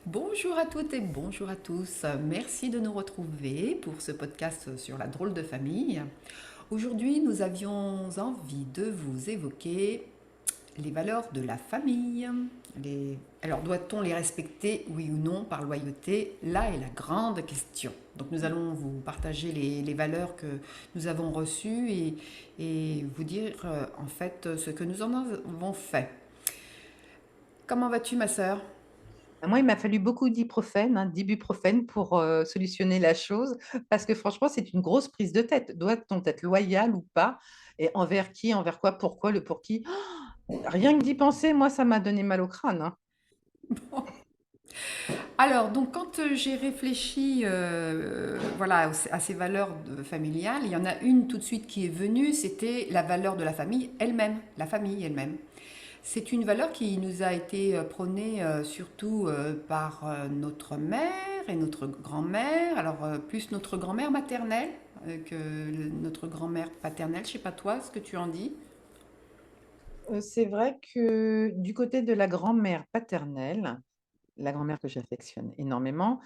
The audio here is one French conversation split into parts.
Bonjour à toutes et bonjour à tous. Merci de nous retrouver pour ce podcast sur la drôle de famille. Aujourd'hui, nous avions envie de vous évoquer les valeurs de la famille. Alors, doit-on les respecter, oui ou non, par loyauté? Là est la grande question. Donc, nous allons vous partager les valeurs que nous avons reçues et vous dire en fait ce que nous en avons fait. Comment vas-tu, ma sœur? Moi, il m'a fallu beaucoup d'ibuprofène, d'ibuprofène pour solutionner la chose, parce que franchement, c'est une grosse prise de tête. Doit-on être loyal ou pas? Et envers qui, envers quoi, pourquoi, le pour qui? Rien que d'y penser, moi, ça m'a donné mal au crâne, hein. Alors, donc, quand j'ai réfléchi voilà, à ces valeurs familiales, il y en a une tout de suite qui est venue, c'était la valeur de la famille elle-même, la famille elle-même. C'est une valeur qui nous a été prônée surtout par notre mère et notre grand-mère, alors plus notre grand-mère maternelle que notre grand-mère paternelle. Je sais pas toi ce que tu en dis. C'est vrai que du côté de la grand-mère paternelle, la grand-mère que j'affectionne énormément,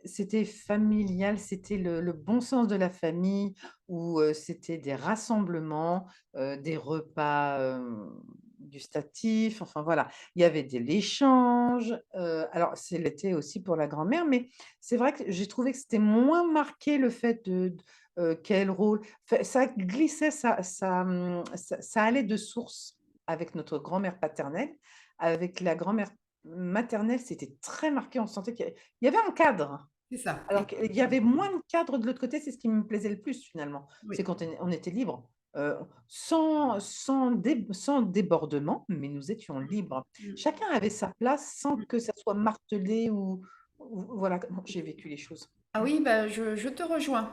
c'était familial, c'était le bon sens de la famille où, c'était des rassemblements, des repas, gustatifs, enfin voilà. Il y avait de l'échange, alors c'est l'été aussi pour la grand-mère, mais c'est vrai que j'ai trouvé que c'était moins marqué le fait quel rôle ça glissait, ça allait de source avec notre grand-mère paternelle. Avec la grand-mère maternelle, c'était très marqué, on sentait qu'il y avait un cadre, C'est ça. alors qu'il y avait moins de cadre de l'autre côté, c'est ce qui me plaisait le plus finalement. Oui. C'est quand on était libre, sans débordement, mais nous étions libres. Chacun avait sa place sans que ça soit martelé ou voilà comment j'ai vécu les choses. Ah oui, bah, je te rejoins.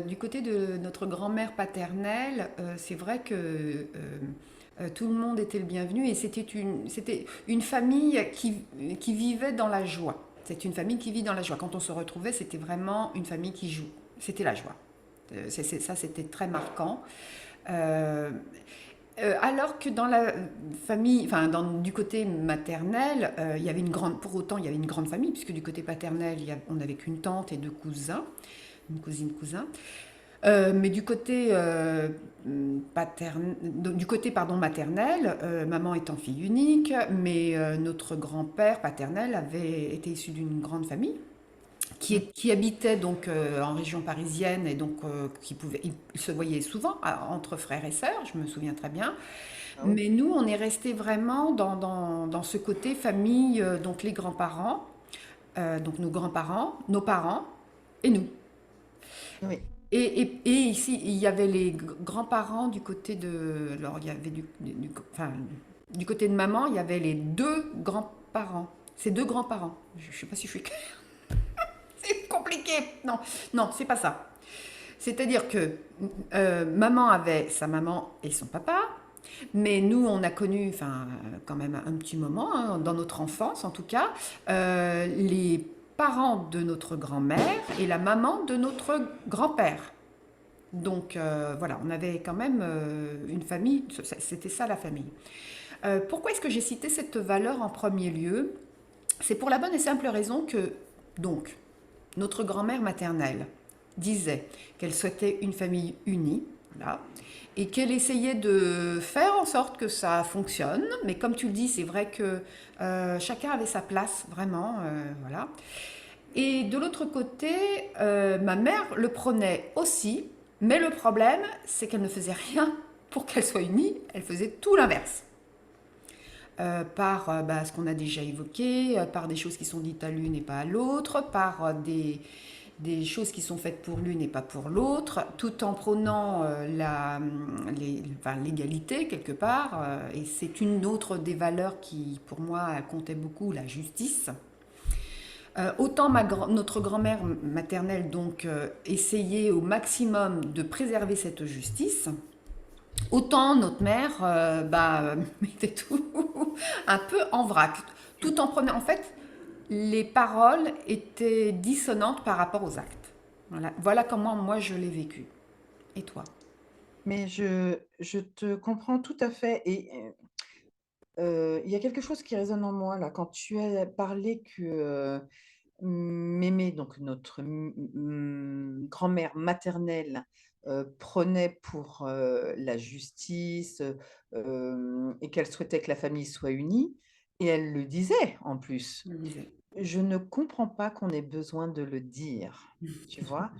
Du côté de notre grand-mère paternelle, c'est vrai que tout le monde était le bienvenu et c'était une famille qui vivait dans la joie. C'est une famille qui vit dans la joie. Quand on se retrouvait, c'était vraiment une famille qui joue. C'était la joie. Ça, c'était très marquant. Euh, alors que dans la famille, enfin du côté maternel, il y avait une grande, pour autant il y avait une grande famille, puisque du côté paternel, on n'avait qu'une tante et deux cousins, une cousine, cousin. Mais du côté du côté pardon maternel, maman étant fille unique, mais notre grand-père paternel avait été issu d'une grande famille Mmh. qui habitait donc en région parisienne et donc il se voyait souvent entre frères et sœurs, je me souviens très bien. Ah oui. Mais nous, on est resté vraiment dans ce côté famille, donc les grands-parents, donc nos grands-parents, nos parents et nous. Oui. Et ici, il y avait les grands-parents du côté de... Alors, il y avait enfin, du côté de maman, il y avait les deux grands-parents. Ces deux grands-parents. Je ne sais pas si je suis claire. C'est compliqué. Non, non, c'est pas ça. C'est-à-dire que maman avait sa maman et son papa, mais nous, on a connu, enfin, quand même un petit moment, hein, dans notre enfance en tout cas, les parents de notre grand-mère et la maman de notre grand-père. Donc voilà, on avait quand même une famille, c'était ça la famille. Pourquoi est-ce que j'ai cité cette valeur en premier lieu? C'est pour la bonne et simple raison que, donc, notre grand-mère maternelle disait qu'elle souhaitait une famille unie, là, et qu'elle essayait de faire en sorte que ça fonctionne. Mais comme tu le dis, c'est vrai que chacun avait sa place, vraiment, voilà. Et de l'autre côté, ma mère le prenait aussi, mais le problème, c'est qu'elle ne faisait rien pour qu'elle soit unie, elle faisait tout l'inverse. Par bah, ce qu'on a déjà évoqué, par des choses qui sont dites à l'une et pas à l'autre, par des choses qui sont faites pour l'une et pas pour l'autre, tout en prônant enfin, l'égalité quelque part. Et c'est une autre des valeurs qui, pour moi, comptait beaucoup, la justice. Autant notre grand-mère maternelle donc essayait au maximum de préserver cette justice, autant notre mère bah, mettait tout un peu en vrac, tout en prenant en fait les paroles étaient dissonantes par rapport aux actes. Voilà, voilà comment moi je l'ai vécu. Et toi? Mais je te comprends tout à fait et Il y a quelque chose qui résonne en moi là, quand tu as parlé que, mémé, donc notre grand-mère maternelle, prenait pour, la justice, et qu'elle souhaitait que la famille soit unie et elle le disait en plus. Je me disais. Je ne comprends pas qu'on ait besoin de le dire, tu vois?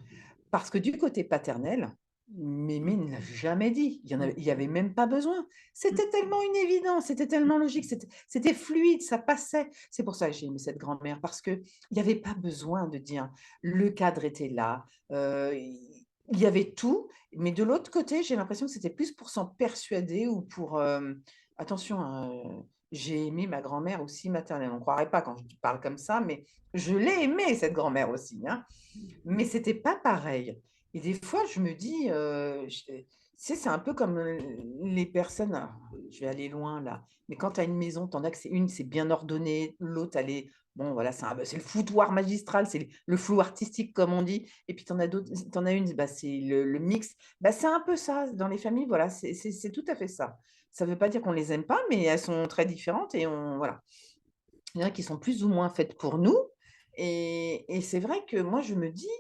Parce que du côté paternel, mémé ne l'a jamais dit. Il y avait même pas besoin. C'était tellement une évidence, c'était tellement logique, c'était fluide, ça passait. C'est pour ça que j'ai aimé cette grand-mère, parce qu'il y avait pas besoin de dire. Le cadre était là, il y avait tout, mais de l'autre côté, j'ai l'impression que c'était plus pour s'en persuader ou pour, attention, hein, j'ai aimé ma grand-mère aussi maternelle. On ne croirait pas quand je parle comme ça, mais je l'ai aimée cette grand-mère aussi, hein. Mais c'était pas pareil et des fois je me dis, je tu sais, c'est un peu comme, les personnes, alors, je vais aller loin là, mais quand tu as une maison, tu en as que c'est bien ordonné, l'autre elle est bon voilà, c'est le foutoir magistral, c'est le flou artistique comme on dit et puis tu en as d'autres, tu en as une, bah, c'est le mix. Bah, c'est un peu ça dans les familles, voilà, c'est tout à fait ça. Ça veut pas dire qu'on les aime pas, mais elles sont très différentes et on voilà. Il y en a qui sont plus ou moins faites pour nous et c'est vrai que moi je me dis,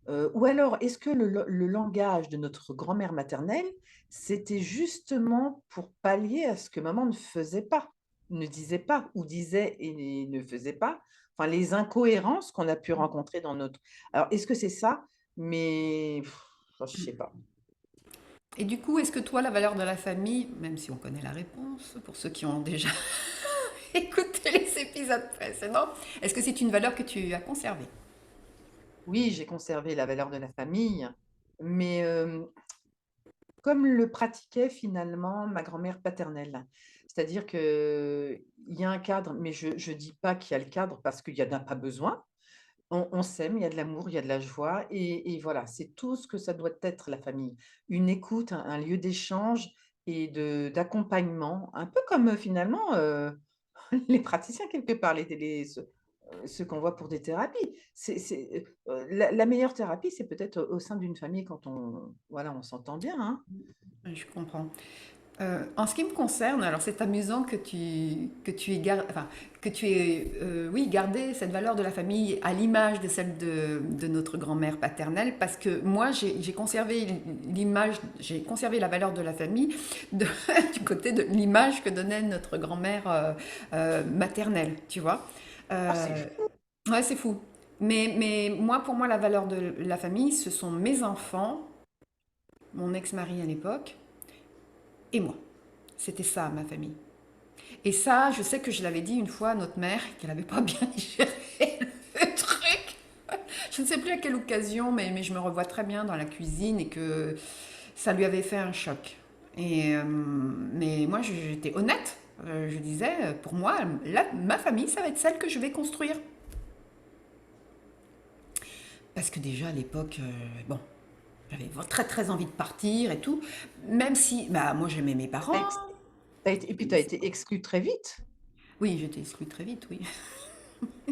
ou alors est-ce que le langage de notre grand-mère maternelle, c'était justement pour pallier à ce que maman ne faisait pas, ne disait pas ou disait et ne faisait pas? Enfin les incohérences qu'on a pu rencontrer dans notre alors est-ce que c'est ça? Mais je sais pas. Et du coup, est-ce que toi, la valeur de la famille, même si on connaît la réponse, pour ceux qui ont déjà écouté les épisodes précédents, est-ce que c'est une valeur que tu as conservée? Oui, j'ai conservé la valeur de la famille, mais comme le pratiquait finalement ma grand-mère paternelle. C'est-à-dire qu'il y a un cadre, mais je dis pas qu'il y a le cadre parce qu'il y en a pas besoin. On s'aime, il y a de l'amour, il y a de la joie et voilà, c'est tout ce que ça doit être la famille. Une écoute, un lieu d'échange et d'accompagnement, un peu comme, finalement, les praticiens quelque part, ceux qu'on voit pour des thérapies. La meilleure thérapie, c'est peut-être au sein d'une famille quand voilà, on s'entend bien, hein. Je comprends. En ce qui me concerne, alors c'est amusant que tu aies, enfin, que tu aies oui, gardé cette valeur de la famille à l'image de celle de notre grand-mère paternelle, parce que moi j'ai conservé l'image, j'ai conservé la valeur de la famille de- du côté de l'image que donnait notre grand-mère maternelle, tu vois. Ah, c'est Euh, ouais, c'est fou. Mais moi, pour moi, la valeur de la famille, ce sont mes enfants, mon ex-mari à l'époque, et moi. C'était ça, ma famille. Et ça, je sais que je l'avais dit une fois à notre mère, qu'elle n'avait pas bien digéré le truc. Je ne sais plus à quelle occasion, mais je me revois très bien dans la cuisine et que ça lui avait fait un choc. Mais moi, j'étais honnête. Je disais, pour moi, ma famille, ça va être celle que je vais construire. Parce que déjà, à l'époque, bon, j'avais très très envie de partir et tout. Même si, bah, moi, j'aimais mes tu parents. et puis tu as été exclue très vite Oui, j'étais exclue très vite, oui.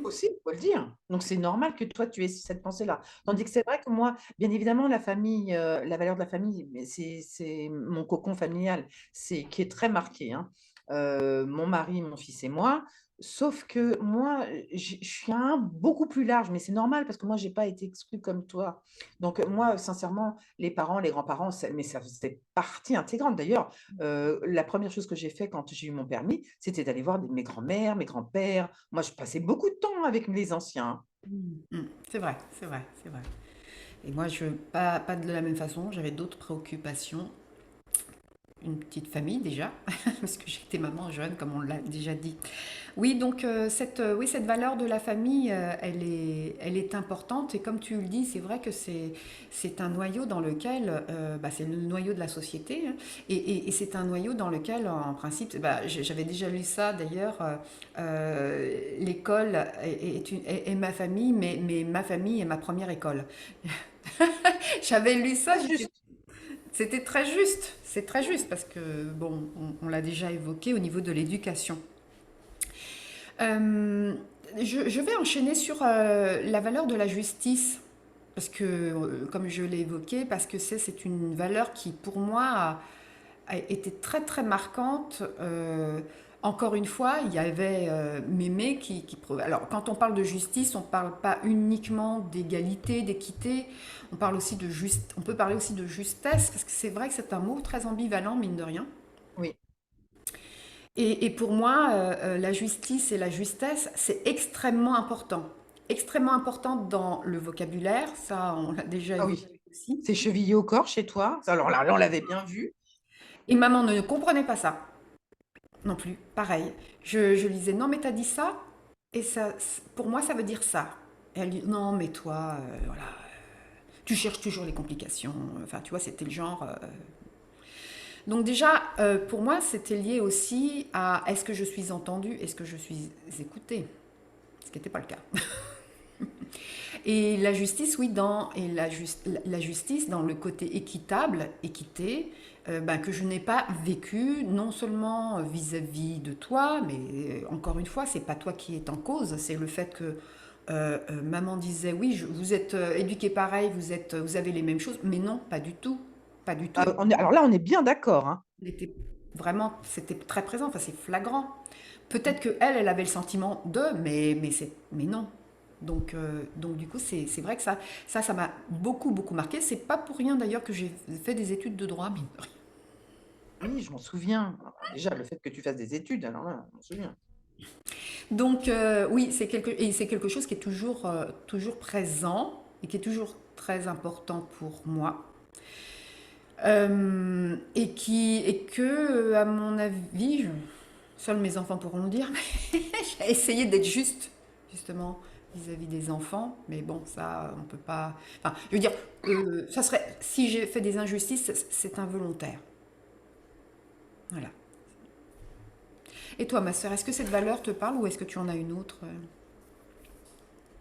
aussi, il faut le dire. Donc c'est normal que toi, tu aies cette pensée-là. Tandis que c'est vrai que moi, bien évidemment, la famille, la valeur de la famille, mais c'est mon cocon familial, c'est qui est très marqué, hein. Mon mari, mon fils et moi. Sauf que moi, je suis un beaucoup plus large, mais c'est normal parce que moi, j'ai pas été exclue comme toi. Donc moi, sincèrement, les parents, les grands-parents, mais ça faisait partie intégrante. D'ailleurs, la première chose que j'ai fait quand j'ai eu mon permis, c'était d'aller voir mes grands-mères, mes grands-pères. Moi, je passais beaucoup de temps avec les anciens. Mm. C'est vrai, c'est vrai, c'est vrai. Et moi, pas de la même façon, j'avais d'autres préoccupations. Une petite famille déjà, parce que j'étais maman jeune, comme on l'a déjà dit. Oui, donc oui, cette valeur de la famille, elle est importante. Et comme tu le dis, c'est vrai que c'est un noyau dans lequel, bah, c'est le noyau de la société. Hein. Et c'est un noyau dans lequel, en principe, bah, j'avais déjà lu ça d'ailleurs, l'école est ma famille, mais ma famille est ma première école. J'avais lu ça, Très juste. c'était très juste. C'est très juste parce que, bon, on l'a déjà évoqué au niveau de l'éducation. Euh, je vais enchaîner sur la valeur de la justice, parce que, comme je l'ai évoqué, parce que c'est une valeur qui, pour moi, a été très très marquante Encore une fois, il y avait Mémé Alors, quand on parle de justice, on ne parle pas uniquement d'égalité, d'équité. On parle aussi de juste. On peut parler aussi de justesse, parce que c'est vrai que c'est un mot très ambivalent, mine de rien. Oui. Et pour moi, la justice et la justesse, c'est extrêmement important. Extrêmement important dans le vocabulaire, ça on l'a déjà Ah oui. évoqué aussi. C'est chevillé au corps chez toi. Alors là, on l'avait bien vu. Et maman ne comprenait pas ça non plus, pareil. Je lui disais, non mais t'as dit ça, et ça, pour moi ça veut dire ça. Et elle dit, non mais toi, voilà, tu cherches toujours les complications. Enfin, tu vois, c'était le genre. Donc déjà, pour moi, c'était lié aussi à est-ce que je suis entendue, est-ce que je suis écoutée, ce qui n'était pas le cas. Et la justice, oui, la justice dans le côté équitable, équité, ben, que je n'ai pas vécu, non seulement vis-à-vis de toi, mais encore une fois, c'est pas toi qui est en cause, c'est le fait que maman disait oui, vous êtes éduqués pareil, vous avez les mêmes choses, mais non, pas du tout, pas du tout. Ah, alors là, on est bien d'accord, hein. On était vraiment, c'était très présent, enfin c'est flagrant. Peut-être que elle avait le sentiment de, mais non. Donc du coup, c'est vrai que ça m'a beaucoup, beaucoup marqué. C'est pas pour rien d'ailleurs que j'ai fait des études de droit, mine de rien. Oui, je m'en souviens. Déjà, le fait que tu fasses des études, alors là, je m'en souviens. Donc oui, c'est quelque chose qui est toujours, toujours présent et qui est toujours très important pour moi. Et que, à mon avis, seuls mes enfants pourront le dire, mais j'ai essayé d'être juste, justement, vis-à-vis des enfants. Mais bon, ça, on peut pas. Enfin, je veux dire, ça serait. Si j'ai fait des injustices, c'est involontaire. Voilà. Et toi, ma sœur, est-ce que cette valeur te parle ou est-ce que tu en as une autre?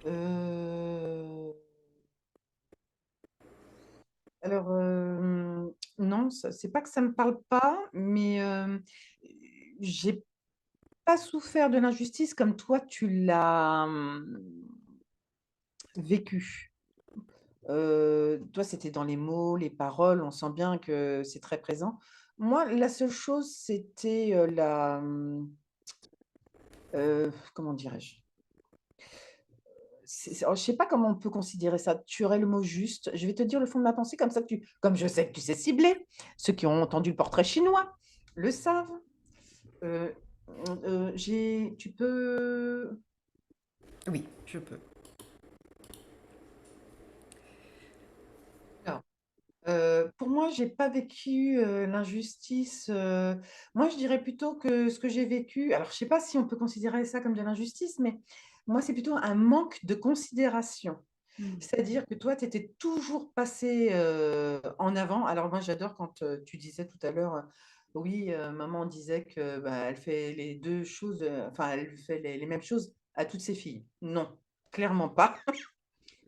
Euh, alors, non, c'est pas que ça me parle pas, mais j'ai pas souffert de l'injustice comme toi, tu l'as vécu. Toi, c'était dans les mots, les paroles, on sent bien que c'est très présent. Moi, la seule chose, c'était, comment dirais-je? Alors, je sais pas comment on peut considérer ça. Tu aurais le mot juste. Je vais te dire le fond de ma pensée comme ça que tu comme je sais que tu sais cibler. Ceux qui ont entendu le portrait chinois le savent. Heu, j'ai tu peux Oui, je peux. alors, pour moi, j'ai pas vécu, l'injustice, moi, je dirais plutôt que ce que j'ai vécu alors je sais pas si on peut considérer ça comme de l'injustice, mais moi, c'est plutôt un manque de considération. Mm. C'est-à-dire que toi, tu étais toujours passé, en avant. Alors moi, j'adore quand, tu disais tout à l'heure, oui, maman disait que, bah, elle fait les 2 choses, enfin, elle fait les mêmes choses à toutes ses filles. Non, clairement pas.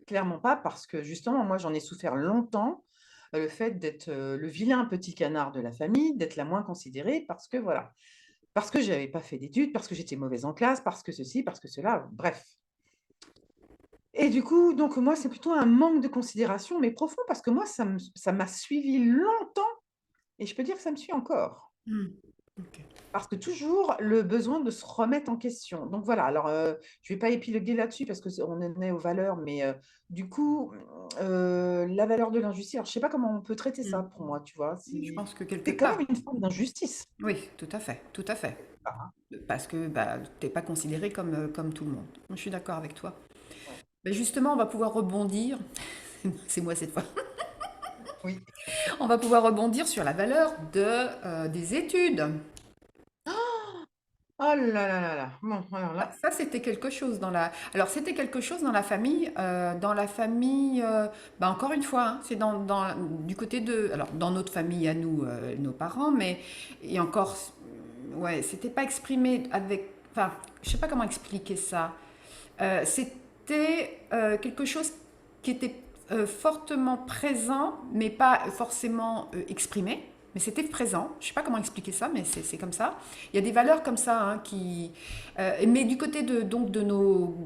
Clairement pas parce que justement, moi, j'en ai souffert longtemps, le fait d'être, le vilain petit canard de la famille, d'être la moins considérée parce que voilà, parce que j'avais pas fait d'études, parce que j'étais mauvaise en classe, parce que ceci, parce que cela, bref. Et du coup, donc moi, c'est plutôt un manque de considération, mais profond, parce que moi, ça m'a suivi longtemps et je peux dire que ça me suit encore. Mm. Ok. Parce que toujours le besoin de se remettre en question. Donc voilà, alors je ne vais pas épiloguer là-dessus parce qu'on en est aux valeurs, mais du coup, la valeur de l'injustice, alors je ne sais pas comment on peut traiter ça Mm. pour moi, tu vois. Oui, je pense que quelque C'est quand part. même une forme d'injustice. Oui, tout à fait, tout à fait. Ah, Parce que bah, t'es pas considéré comme tout le monde. Je suis d'accord avec toi. ouais. Mais justement, on va pouvoir rebondir. C'est moi cette fois. Oui. On va pouvoir rebondir sur la valeur des études. Oh là là là là. Bon, alors là, Ça, c'était quelque chose dans la. Alors, c'était quelque chose dans la famille. Bah, encore une fois, hein, c'est du côté de. Alors, dans notre famille à nous, nos parents, mais et encore, ouais, c'était pas exprimé avec. Enfin, je sais pas comment expliquer ça. C'était quelque chose qui était fortement présent, mais pas forcément exprimé. mais c'était présent. Je ne sais pas comment expliquer ça, mais c'est comme ça. Il y a des valeurs comme ça hein, qui. Mais du côté donc de nos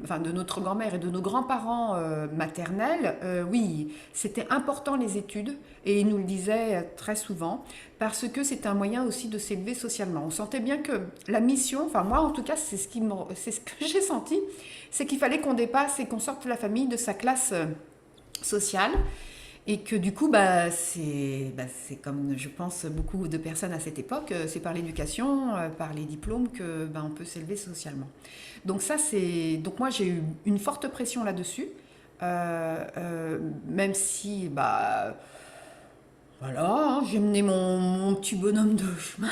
enfin de notre grand-mère et de nos grands-parents maternels, oui, c'était important les études et ils nous le disaient très souvent parce que c'est un moyen aussi de s'élever socialement. On sentait bien que la mission, enfin moi en tout cas, c'est ce que j'ai senti, c'est qu'il fallait qu'on dépasse et qu'on sorte la famille de sa classe sociale et que du coup, c'est comme je pense beaucoup de personnes à cette époque, c'est par l'éducation, par les diplômes que on peut s'élever socialement. Donc ça, donc moi j'ai eu une forte pression là-dessus, même si voilà, hein, j'ai mené mon petit bonhomme de chemin.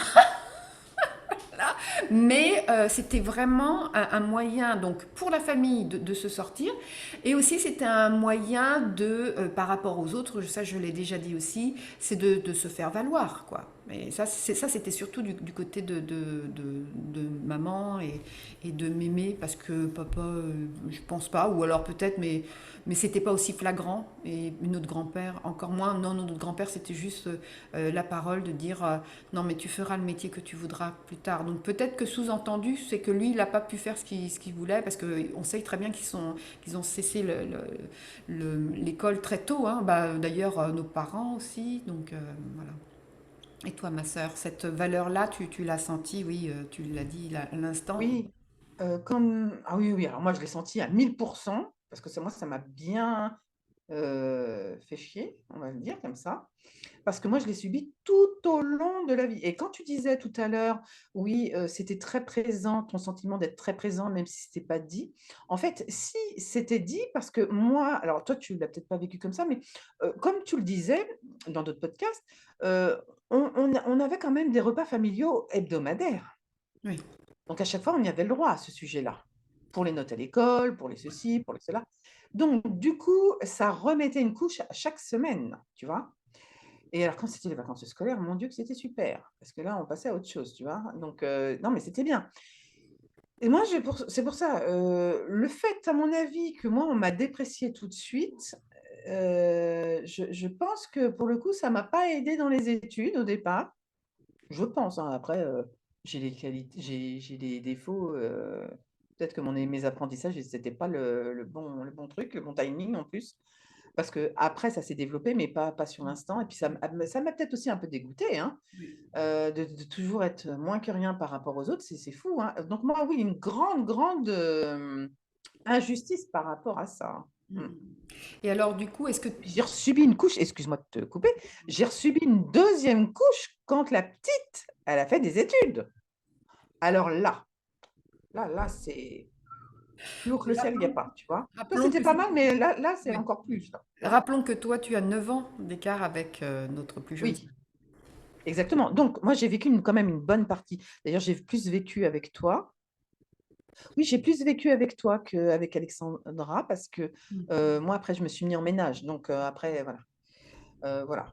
Mais c'était vraiment un moyen donc pour la famille de se sortir et aussi c'était un moyen par rapport aux autres, ça je l'ai déjà dit aussi, c'est de se faire valoir quoi. Mais ça c'était surtout du côté de maman et de mémé parce que papa, je pense pas, ou alors peut-être, mais c'était pas aussi flagrant. Et notre grand-père, encore moins. Non, notre grand-père, c'était juste la parole de dire non, mais tu feras le métier que tu voudras plus tard. Donc peut-être que sous-entendu, c'est que lui, il n'a pas pu faire ce qu'il voulait parce qu'on sait très bien qu'ils ont cessé l'école très tôt. Hein. D'ailleurs, nos parents aussi. Donc voilà. Et toi, ma sœur, cette valeur-là, tu l'as sentie, oui, tu l'as dit à l'instant. Oui, ah oui, oui, alors moi je l'ai senti à 1000%, parce que moi ça m'a bien fait chier, on va le dire comme ça. Parce que moi, je l'ai subi tout au long de la vie. Et quand tu disais tout à l'heure, oui, c'était très présent, ton sentiment d'être très présent, même si c'était pas dit. En fait, si c'était dit, parce que moi, alors toi, tu l'as peut-être pas vécu comme ça, mais comme tu le disais dans d'autres podcasts, on avait quand même des repas familiaux hebdomadaires. Oui. Donc à chaque fois, on y avait le droit à ce sujet-là. Pour les notes à l'école, pour les ceci, pour les cela. Donc, du coup, ça remettait une couche à chaque semaine, tu vois. Et alors, quand c'était les vacances scolaires, mon Dieu, que c'était super. Parce que là, on passait à autre chose, tu vois. Donc, non, mais c'était bien. Et moi, c'est pour ça, le fait, à mon avis, que moi, on m'a déprécié tout de suite, je pense que pour le coup, ça m'a pas aidé dans les études au départ. Je pense, hein. Après, j'ai des qualités, j'ai des défauts. Peut-être que mes apprentissages, c'était pas le bon truc, le bon timing en plus. Parce que après, ça s'est développé, mais pas sur l'instant. Et puis, ça m'a peut-être aussi un peu dégoûté, hein, de toujours être moins que rien par rapport aux autres. C'est fou, hein. Donc, moi, oui, une grande, grande injustice par rapport à ça. Mm. Mm. Et alors, du coup, est-ce que Puis j'ai resubi une couche, excuse-moi de te couper, j'ai resubi une deuxième couche quand la petite, elle a fait des études. Alors là, c'est plus haut que le ciel, il n'y a rappelons, pas, tu vois. Toi, rappelons c'était que pas mal, mais là, c'est oui. encore plus, là, tu vois. Rappelons que toi, tu as 9 ans d'écart avec notre plus jeune Oui, sœur. exactement. Donc, moi, j'ai vécu quand même une bonne partie. D'ailleurs, j'ai plus vécu avec toi. Oui, j'ai plus vécu avec toi qu'avec Alexandra parce que Mm. moi, après, je me suis mis en ménage. Donc, après, voilà. Voilà.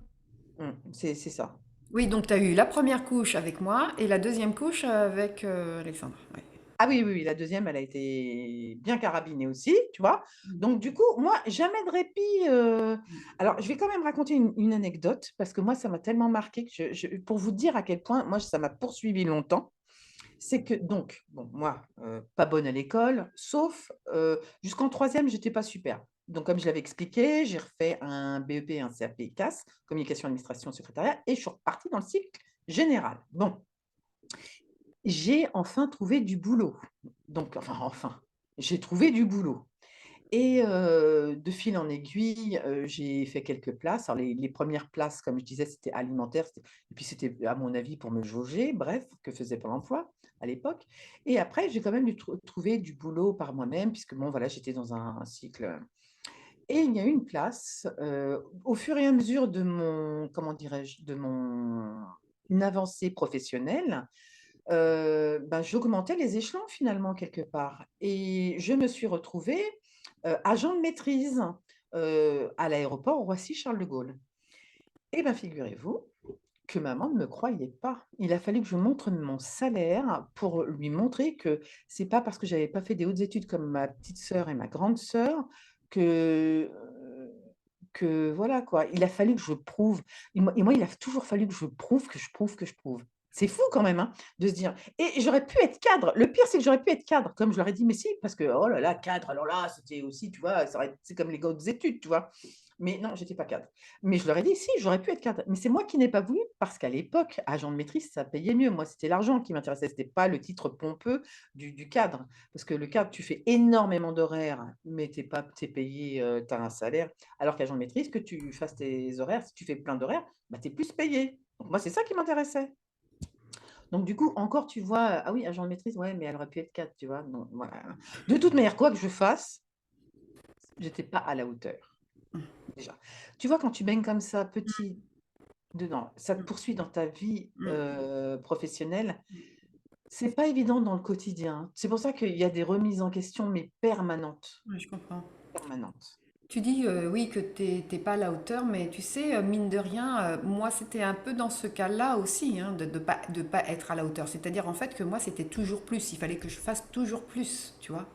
C'est ça. Oui, donc tu as eu la première couche avec moi et la deuxième couche avec Alexandra. Ouais. Ah oui, oui, oui, la deuxième, elle a été bien carabinée aussi, tu vois. Mm. Donc, du coup, moi, jamais de répit. Alors, je vais quand même raconter une anecdote parce que moi, ça m'a tellement marqué que pour vous dire à quel point, moi, ça m'a poursuivi longtemps. C'est que, donc, bon, moi, pas bonne à l'école, sauf jusqu'en troisième, j'étais pas super. Donc, comme je l'avais expliqué, j'ai refait un BEP et un CAP CAS, communication, administration, secrétariat, et je suis repartie dans le cycle général. Bon, j'ai enfin trouvé du boulot. Donc, enfin, j'ai trouvé du boulot. Et de fil en aiguille, j'ai fait quelques places. Alors les premières places, comme je disais, c'était alimentaire, et puis c'était, à mon avis, pour me jauger, bref, que faisait Pôle emploi à l'époque. Et après, j'ai quand même dû trouver du boulot par moi-même, puisque bon, voilà, j'étais dans un cycle. Et il y a eu une place, au fur et à mesure de mon, comment dirais-je, de mon une avancée professionnelle, ben, j'augmentais les échelons finalement quelque part et je me suis retrouvée, agent de maîtrise, à l'aéroport Roissy-Charles de Gaulle. Et ben, figurez-vous que maman ne me croyait pas. Il a fallu que je montre mon salaire pour lui montrer que c'est pas parce que j'avais pas fait des hautes études comme ma petite sœur et ma grande sœur que, que voilà quoi, il a fallu que je prouve et moi, il a toujours fallu que je prouve, que je prouve, que je prouve. C'est fou quand même, hein, de se dire et j'aurais pu être cadre. Le pire, c'est que j'aurais pu être cadre, comme je leur ai dit: «Mais si», parce que, oh là là, cadre, alors là, c'était aussi, tu vois, ça aurait c'est comme les hautes études, tu vois? Mais non, j'étais pas cadre. Mais je leur ai dit: «Si, j'aurais pu être cadre». Mais c'est moi qui n'ai pas voulu parce qu'à l'époque, agent de maîtrise, ça payait mieux. Moi, c'était l'argent qui m'intéressait, c'était pas le titre pompeux du cadre. Parce que le cadre, tu fais énormément d'horaires, mais tu es payé, tu as un salaire. Alors qu'agent de maîtrise, que tu fasses tes horaires, si tu fais plein d'horaires, bah, tu es plus payé. Donc moi, c'est ça qui m'intéressait. Donc du coup, encore, tu vois, ah oui, agent de maîtrise, ouais, mais elle aurait pu être cadre, tu vois? Donc voilà. De toute manière, quoi que je fasse, j'étais pas à la hauteur, déjà. Tu vois, quand tu baignes comme ça, petit, dedans, ça te Mmh, poursuit dans ta vie, mmh, professionnelle. C'est pas évident dans le quotidien. C'est pour ça qu'il y a des remises en question, mais permanentes, ouais, je comprends. permanentes. Tu dis, oui, que t'es pas à la hauteur, mais tu sais, mine de rien, moi, c'était un peu dans ce cas-là aussi, hein, de pas être à la hauteur. C'est-à-dire, en fait, que moi, c'était toujours plus. Il fallait que je fasse toujours plus, tu vois.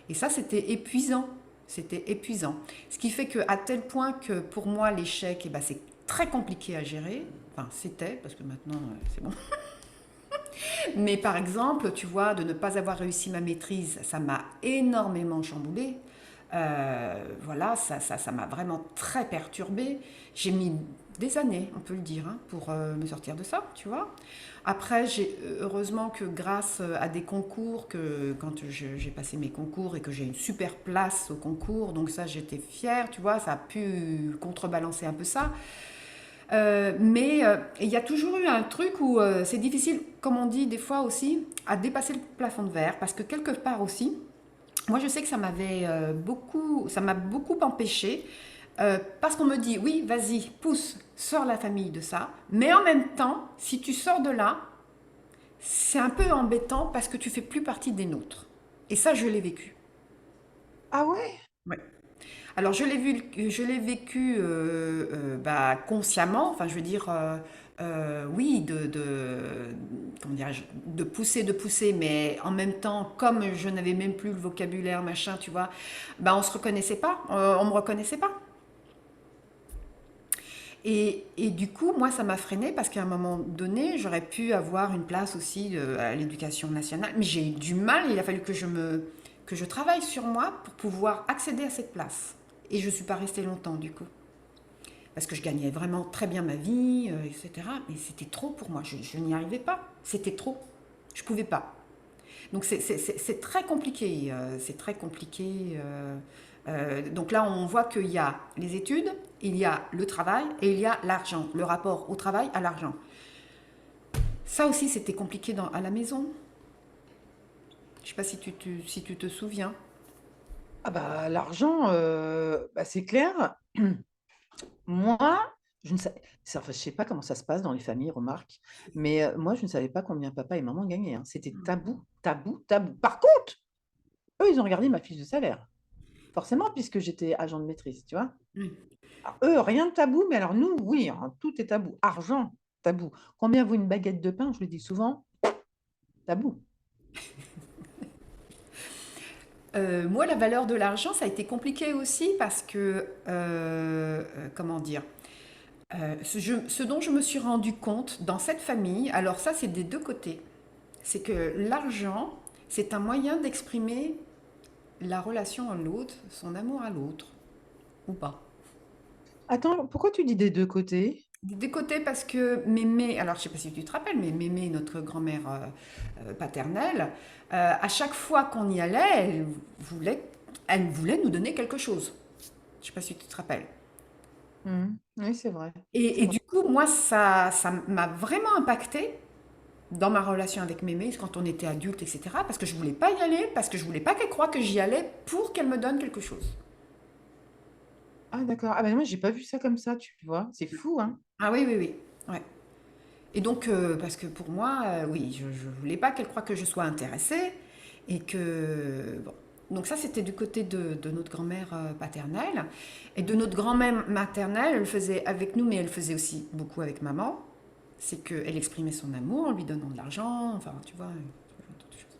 Et ça, c'était épuisant. C'était épuisant. Ce qui fait que, à tel point que pour moi, l'échec, eh ben, c'est très compliqué à gérer. Enfin, c'était, parce que maintenant, c'est bon. Mais par exemple, tu vois, de ne pas avoir réussi ma maîtrise, ça m'a énormément chamboulé. Voilà, ça m'a vraiment très perturbée. J'ai mis des années, on peut le dire, hein, pour me sortir de ça, tu vois. Après, heureusement que grâce à des concours, que quand j'ai passé mes concours et que j'ai une super place au concours, donc ça j'étais fière, tu vois, ça a pu contrebalancer un peu ça. Mais il y a toujours eu un truc où c'est difficile, comme on dit des fois aussi, à dépasser le plafond de verre, parce que quelque part aussi, moi je sais que ça m'a beaucoup empêché, parce qu'on me dit, oui, vas-y, pousse, sors la famille de ça, mais en même temps, si tu sors de là, c'est un peu embêtant parce que tu fais plus partie des nôtres. Et ça, je l'ai vécu. Ah ouais? Ouais. Alors je l'ai vécu bah, consciemment, enfin je veux dire, oui, comment dirais-je, de pousser, mais en même temps, comme je n'avais même plus le vocabulaire, machin, tu vois, bah on se reconnaissait pas, on me reconnaissait pas. Et du coup, moi, ça m'a freinée parce qu'à un moment donné, j'aurais pu avoir une place aussi à l'éducation nationale, mais j'ai eu du mal, il a fallu que je travaille sur moi pour pouvoir accéder à cette place. Et je ne suis pas restée longtemps du coup. Parce que je gagnais vraiment très bien ma vie, etc. Mais c'était trop pour moi. Je n'y arrivais pas. C'était trop. Je ne pouvais pas. Donc c'est très compliqué. C'est très compliqué. Donc là, on voit qu'il y a les études, il y a le travail et il y a l'argent. Le rapport au travail à l'argent. Ça aussi, c'était compliqué à la maison. Je ne sais pas si tu te souviens. Ah bah, l'argent, bah, c'est clair. Moi, je ne sais enfin, je sais pas comment ça se passe dans les familles, remarque, mais moi, je ne savais pas combien papa et maman gagnaient, hein. C'était tabou, tabou, tabou. Par contre, eux, ils ont regardé ma fiche de salaire. Forcément, puisque j'étais agent de maîtrise, tu vois? Oui. Alors eux, rien de tabou, mais alors nous, oui, hein, tout est tabou. Argent, tabou. Combien vaut une baguette de pain? Je le dis souvent, tabou. Moi, la valeur de l'argent, ça a été compliqué aussi parce que, comment dire, ce dont je me suis rendu compte dans cette famille, alors ça c'est des deux côtés, c'est que l'argent, c'est un moyen d'exprimer la relation à l'autre, son amour à l'autre, ou pas. Attends, pourquoi tu dis des 2 côtés? Des deux côtés parce que Mémé, alors je sais pas si tu te rappelles, mais Mémé, notre grand-mère paternelle, à chaque fois qu'on y allait, voulait, elle voulait nous donner quelque chose. Je sais pas si tu te rappelles. Mmh. Oui, c'est Et vrai. du coup, moi, ça m'a vraiment impacté dans ma relation avec Mémé quand on était adulte, etc. Parce que je voulais pas y aller, parce que je voulais pas qu'elle croie que j'y allais pour qu'elle me donne quelque chose. Ah d'accord. Ah bah, moi, j'ai pas vu ça comme ça, tu vois? C'est fou, hein? Ah oui, oui, oui. Ouais. Et donc, parce que pour moi, oui, je voulais pas qu'elle croie que je sois intéressée et que bon. Donc ça, c'était du côté de notre grand-mère paternelle. Et de notre grand-mère maternelle, elle faisait avec nous, mais elle faisait aussi beaucoup avec maman. C'est qu'elle exprimait son amour en lui donnant de l'argent, enfin, tu vois, ce genre de choses.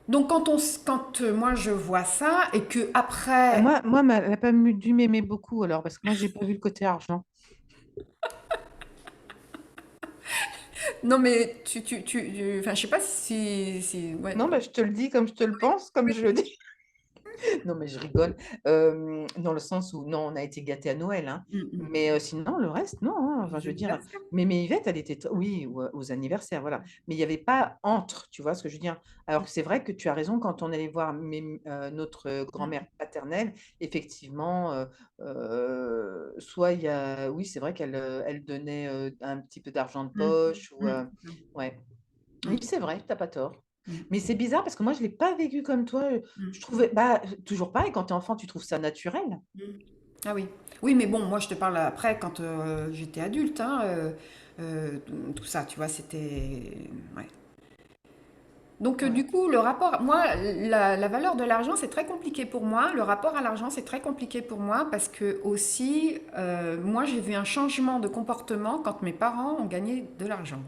Donc quand moi je vois ça et que Et après, moi, elle n'a pas dû m'aimer beaucoup alors, parce que moi, j'ai pas vu le côté argent. non mais enfin je sais pas ouais. Non, bah, je te le dis comme je te le pense, comme je le dis. Non, mais je rigole. Dans le sens où, non, on a été gâtés à Noël, hein. Mm, mm. Mais sinon, le reste, non, hein. Enfin, je Les veux dire, anniversaires. mais Yvette, elle était, oui, aux anniversaires, voilà. Mais il n'y avait pas entre, tu vois ce que je veux dire? Alors que c'est vrai que tu as raison, quand on allait voir notre Mm, grand-mère paternelle, effectivement, soit il y a, oui, c'est vrai qu'elle elle donnait un petit peu d'argent de mm, poche, ou, mm, c'est ça. ouais. Oui, Mm, c'est vrai, t'as pas tort. mm, Mais c'est bizarre parce que moi, je l'ai pas vécu comme toi. Je mm, trouvais, bah, toujours pareil, quand tu es enfant, tu trouves ça naturel. mm. Ah oui. Oui, mais bon, moi je te parle après quand j'étais adulte, hein, euh, tout ça, tu vois, c'était. Ouais. Donc Ouais. du coup, le rapport, moi, la valeur de l'argent, c'est très compliqué pour moi. Le rapport à l'argent, c'est très compliqué pour moi parce que aussi, moi, j'ai vu un changement de comportement quand mes parents ont gagné de l'argent.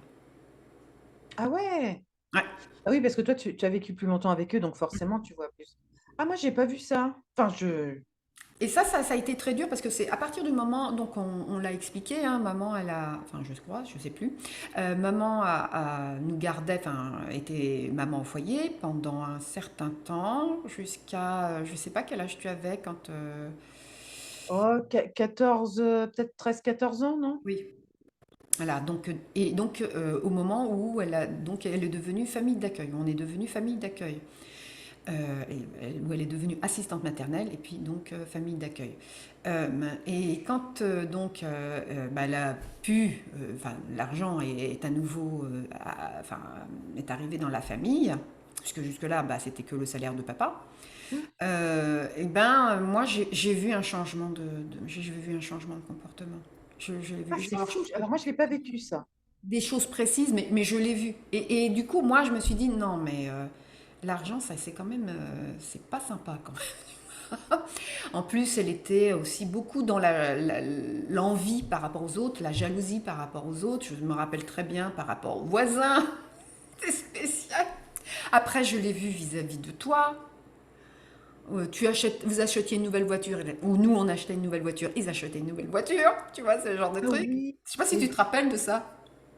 Ah ouais. Ouais. Ah oui, parce que toi, tu as vécu plus longtemps avec eux, donc forcément, tu vois plus. Ah, moi, j'ai pas vu ça. Enfin, je. Et ça a été très dur parce que c'est à partir du moment, donc on l'a expliqué, hein, maman, elle a, enfin je crois, je sais plus, maman nous gardait, enfin était maman au foyer pendant un certain temps, jusqu'à, je sais pas quel âge tu avais quand, Oh, 14, peut-être 13, 14 ans, non? oui, voilà, donc, et donc au moment où elle est devenue famille d'accueil, on est devenu famille d'accueil. Où elle est devenue assistante maternelle et puis donc famille d'accueil. Euh, et quand bah, elle a pu, enfin l'argent est à nouveau, enfin est arrivé dans la famille, puisque jusque-là bah, c'était que le salaire de papa. Hmm. Et ben moi j'ai vu un changement j'ai vu un changement de comportement. Je l'ai Ah, vu. c'est Alors, fou. Alors, moi, je l'ai pas vécu, ça. des choses précises, mais je l'ai vu. Et du coup, moi, je me suis dit, non, mais l'argent, ça, c'est quand même, c'est pas sympa quand même. En plus, elle était aussi beaucoup dans l'envie par rapport aux autres, la jalousie par rapport aux autres. Je me rappelle très bien par rapport aux voisins. C'est spécial. Après, je l'ai vu vis-à-vis de toi. Vous achetiez une nouvelle voiture, ou nous on achetait une nouvelle voiture, ils achetaient une nouvelle voiture, tu vois, ce genre de Ah truc. oui, Je sais pas si c'est tu te rappelles de ça.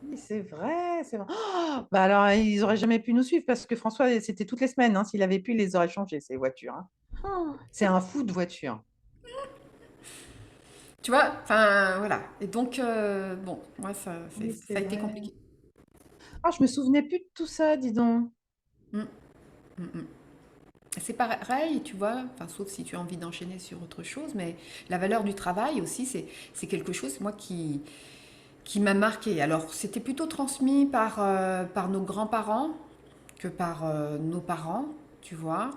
oui, c'est vrai, c'est vrai. Oh, bah alors, ils auraient jamais pu nous suivre parce que François, c'était toutes les semaines, hein. S'il avait pu, il les aurait changées, ces voitures, hein. Oh, c'est un fou de voiture. Tu vois, enfin voilà. Et donc, bon, moi, Oui, ça c'est a été vrai. compliqué. Ah, je me souvenais plus de tout ça, dis donc. Mm, mm, mm. C'est pareil, tu vois, enfin, sauf si tu as envie d'enchaîner sur autre chose, mais la valeur du travail aussi, c'est quelque chose, moi, qui m'a marqué. Alors, c'était plutôt transmis par nos grands-parents que par nos parents, tu vois.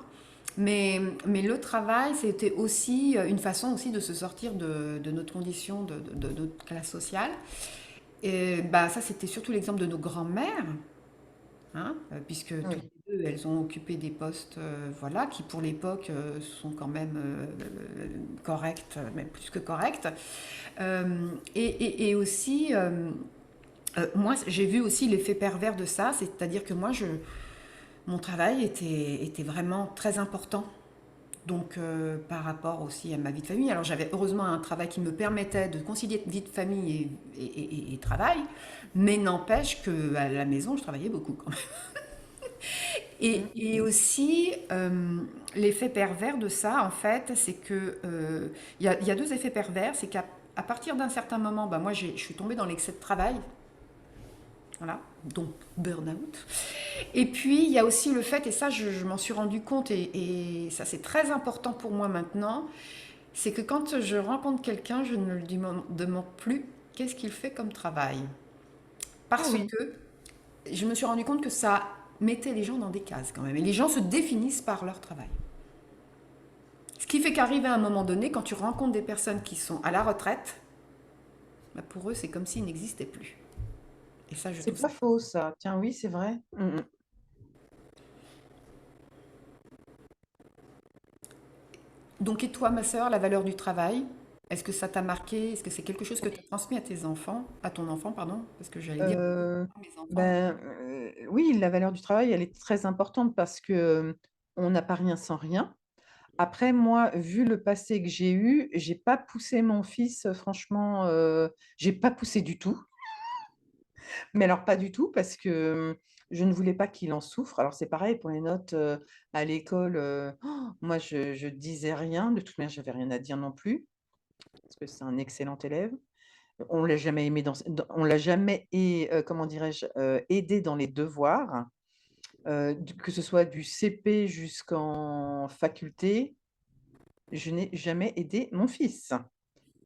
Mais le travail, c'était aussi une façon aussi de se sortir de notre condition, de notre classe sociale. Et bah, ça, c'était surtout l'exemple de nos grands-mères, hein, puisque toutes Oui. les deux, elles ont occupé des postes, voilà, qui pour l'époque sont quand même corrects, même plus que corrects. Et aussi, moi, j'ai vu aussi l'effet pervers de ça, c'est-à-dire que moi, mon travail était vraiment très important. Donc, par rapport aussi à ma vie de famille, alors j'avais heureusement un travail qui me permettait de concilier vie de famille et travail, mais n'empêche qu'à la maison, je travaillais beaucoup quand même. Mm. Et aussi, l'effet pervers de ça, en fait, c'est que il y a deux effets pervers. C'est qu'à partir d'un certain moment, bah, moi, je suis tombée dans l'excès de travail. Voilà, donc burn-out. Et puis, il y a aussi le fait, et ça, je m'en suis rendu compte, et ça, c'est très important pour moi maintenant, c'est que quand je rencontre quelqu'un, je ne lui demande plus qu'est-ce qu'il fait comme travail. Ah Parce oui. que je me suis rendu compte que ça mettait les gens dans des cases quand même. Et les gens se définissent par leur travail. Ce qui fait qu'arrivé à un moment donné, quand tu rencontres des personnes qui sont à la retraite, bah pour eux, c'est comme s'ils n'existaient plus. Et ça, je C'est trouve ça. pas faux, ça. Tiens, oui, c'est vrai. Mm, mm. Donc, et toi, ma sœur, la valeur du travail, est-ce que ça t'a marqué? Est-ce que c'est quelque chose que tu as transmis à tes enfants, à ton enfant, pardon? Parce que j'allais dire Euh, à mes enfants. ben, oui, la valeur du travail, elle est très importante parce que, on n'a pas rien sans rien. Après moi, vu le passé que j'ai eu, j'ai pas poussé mon fils, franchement, j'ai pas poussé du tout. Mais alors pas du tout parce que, je ne voulais pas qu'il en souffre. Alors c'est pareil pour les notes, à l'école, moi je disais rien, de toute manière j'avais rien à dire non plus, parce que c'est un excellent élève. On l'a jamais aimé on l'a jamais comment dirais-je? Aidé dans les devoirs, que ce soit du CP jusqu'en faculté, je n'ai jamais aidé mon fils.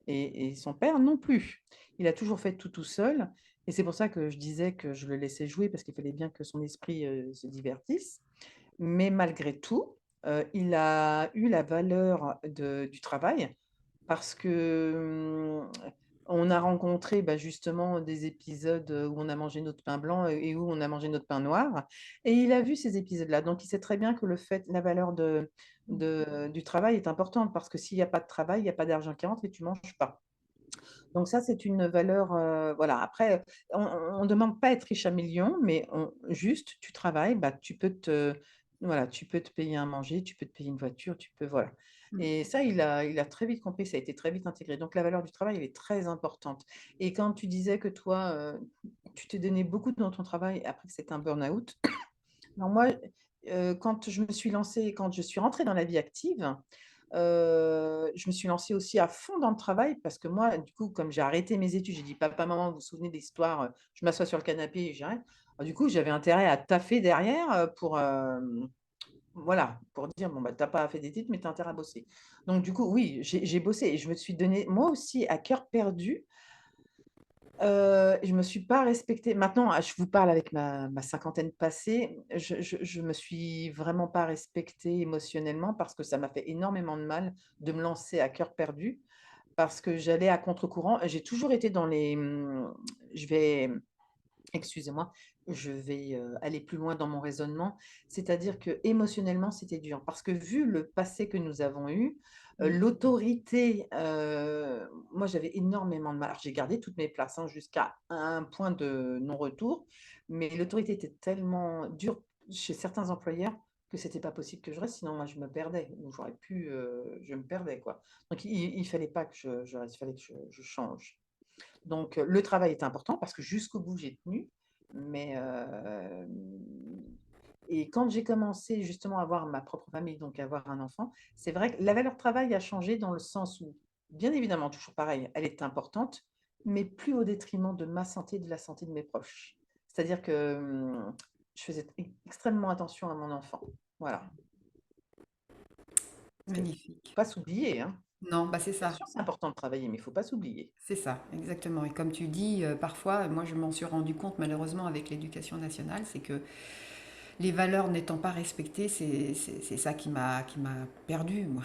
Et son père non plus. Il a toujours fait tout seul et c'est pour ça que je disais que je le laissais jouer parce qu'il fallait bien que son esprit, se divertisse. Mais malgré tout, il a eu la valeur du travail parce que, on a rencontré, bah, justement des épisodes, où on a mangé notre pain blanc et où on a mangé notre pain noir et il a vu ces épisodes-là. Donc il sait très bien que la valeur du travail est importante parce que s'il y a pas de travail, il y a pas d'argent qui rentre et tu manges pas. Donc ça, c'est une valeur, voilà. Après, on ne demande pas à être riche à millions, mais juste, tu travailles, bah, voilà, tu peux te payer à manger, tu peux te payer une voiture, tu peux voilà. Mmh. Et ça, il a très vite compris, ça a été très vite intégré. Donc la valeur du travail, elle est très importante. Et quand tu disais que toi, tu t'es donné beaucoup dans ton travail après que c'était un burn-out, alors moi, quand je me suis lancée quand je suis rentrée dans la vie active, je me suis lancée aussi à fond dans le travail parce que moi, du coup, comme j'ai arrêté mes études, j'ai dit: «Papa, maman, vous vous souvenez de l'histoire, je m'assois sur le canapé et j'arrête». Alors du coup, j'avais intérêt à taffer derrière, voilà, pour dire: «Bon, bah, tu as pas fait d'études, mais tu as intérêt à bosser». Donc du coup, oui, j'ai bossé et je me suis donné moi aussi à cœur perdu. Je me suis pas respectée. Maintenant, je vous parle avec ma cinquantaine passée, je me suis vraiment pas respectée émotionnellement parce que ça m'a fait énormément de mal de me lancer à cœur perdu, parce que j'allais à contre-courant. J'ai toujours été dans je vais excusez-moi, je vais, aller plus loin dans mon raisonnement. C'est-à-dire que émotionnellement, c'était dur parce que vu le passé que nous avons eu, Mmh. l'autorité, moi, j'avais énormément de mal. Alors j'ai gardé toutes mes places, hein, jusqu'à un point de non-retour, mais l'autorité était tellement dure chez certains employeurs que c'était pas possible que je reste, sinon moi je me perdais ou j'aurais pu, je me perdais, quoi. Donc il fallait pas que je reste, il fallait que je change. Donc, le travail est important parce que jusqu'au bout, j'ai tenu. Mais, et quand j'ai commencé justement à avoir ma propre famille, donc à avoir un enfant, c'est vrai que la valeur travail a changé dans le sens où, bien évidemment, toujours pareil, elle est importante, mais plus au détriment de ma santé et de la santé de mes proches. C'est-à-dire que, je faisais extrêmement attention à mon enfant. Voilà. Parce que faut Magnifique. pas s'oublier, hein. Non, bah, c'est Bien ça. sûr, c'est important de travailler, mais il faut pas s'oublier. C'est ça, exactement. Et comme tu dis, parfois, moi je m'en suis rendu compte malheureusement avec l'éducation nationale, c'est que les valeurs n'étant pas respectées, c'est ça qui m'a perdu, moi.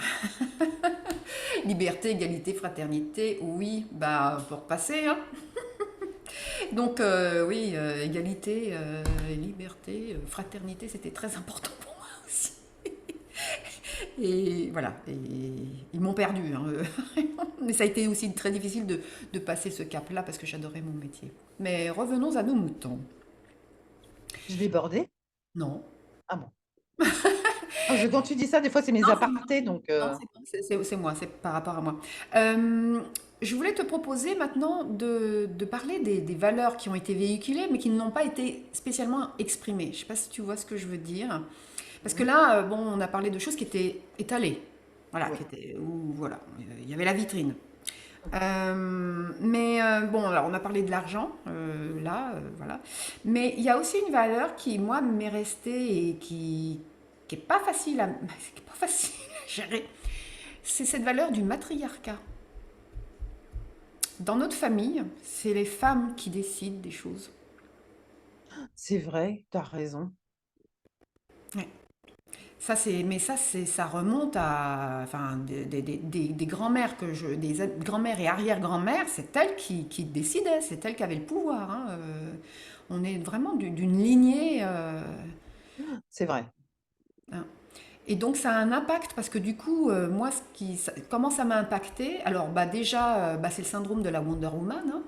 Liberté, égalité, fraternité, oui, bah pour passer, hein. Donc oui, égalité, liberté, fraternité, c'était très important pour moi aussi. Et voilà, et ils m'ont perdu, hein. Mais ça a été aussi très difficile de passer ce cap-là parce que j'adorais mon métier. Mais revenons à nos moutons. Je débordais? Non. Ah bon? Parce que quand tu dis ça, des fois, c'est mes Non, c'est moi. apartés, donc Non, c'est moi, c'est par rapport à moi. Euh, je voulais te proposer maintenant de parler des valeurs qui ont été véhiculées, mais qui n'ont pas été spécialement exprimées. Je ne sais pas si tu vois ce que je veux dire. Parce que mmh, là, bon, on a parlé de choses qui étaient étalées. Voilà, oui, voilà, il y avait la vitrine. Mais bon, alors on a parlé de l'argent, là, voilà. Mais il y a aussi une valeur qui, moi, m'est restée et qui est pas facile à, qui est pas facile à gérer. C'est cette valeur du matriarcat. Dans notre famille, c'est les femmes qui décident des choses. c'est vrai, tu as raison. Ouais. Ça, mais ça remonte à, enfin, des grands-mères des grands-mères et arrière-grands-mères, c'est elles qui décidaient, c'est elles qui avaient le pouvoir, hein. On est vraiment d'une lignée, C'est vrai. hein. Et donc ça a un impact parce que du coup, moi, comment ça m'a impacté? Alors, bah déjà, bah, c'est le syndrome de la Wonder Woman, hein.